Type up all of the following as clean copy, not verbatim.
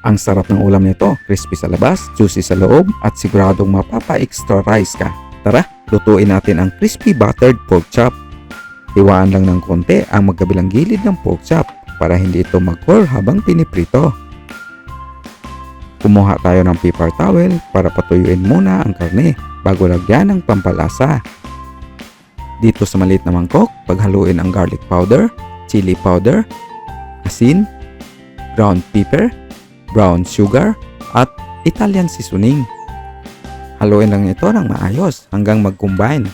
Ang sarap ng ulam nito, crispy sa labas, juicy sa loob at siguradong mapapa-extra rice ka. Tara, lutuin natin ang crispy buttered pork chop. Hiwaan lang ng konti ang magkabilang gilid ng pork chop para hindi ito mag-core habang piniprito. Kumuha tayo ng paper towel para patuyuin muna ang karne bago lagyan ng pampalasa. Dito sa maliit na mangkok, paghaluin ang garlic powder, chili powder, asin, ground pepper, brown sugar, at Italian seasoning. Haluin lang ito ng maayos hanggang mag-combine.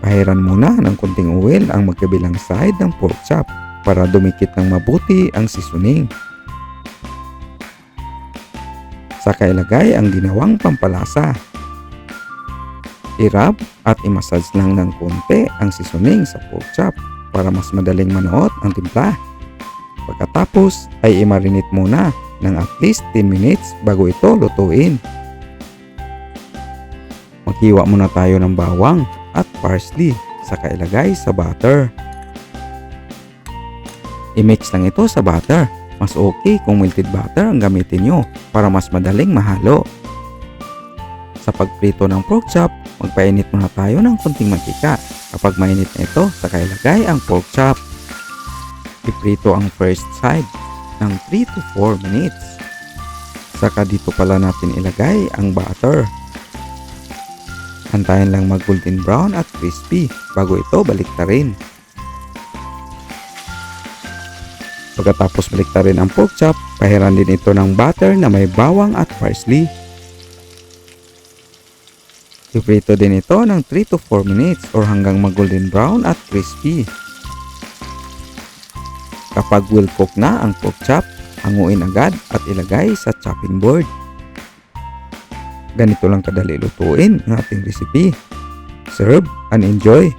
Pahiran muna ng kunting oil ang magkabilang side ng pork chop para dumikit ng mabuti ang seasoning. Saka ilagay ang ginawang pampalasa. I-rub at i-massage lang ng konti ang seasoning sa pork chop para mas madaling manuot ang timpla. Pagkatapos ay i-marinate muna ng at least 10 minutes bago ito lutuin. Maghiwa muna tayo ng bawang at parsley saka ilagay sa butter. I-mix lang ito sa butter. Mas okay kung melted butter ang gamitin nyo para mas madaling mahalo. Sa pagprito ng pork chop, magpainit muna tayo ng konting mantika. Kapag mainit na ito, saka ilagay ang pork chop. Iprito ang first side ng 3 to 4 minutes. Saka dito pala natin ilagay ang butter. Antayin lang mag golden brown at crispy bago ito baliktarin. Pagkatapos baliktarin ang pork chop, pahiran din ito ng butter na may bawang at parsley. Iprito din ito ng 3 to 4 minutes or hanggang mag golden brown at crispy. Kapag well cook na ang pork chop, hanguin agad at ilagay sa chopping board. Ganito lang kadali lutuin ang ating recipe. Serve and enjoy!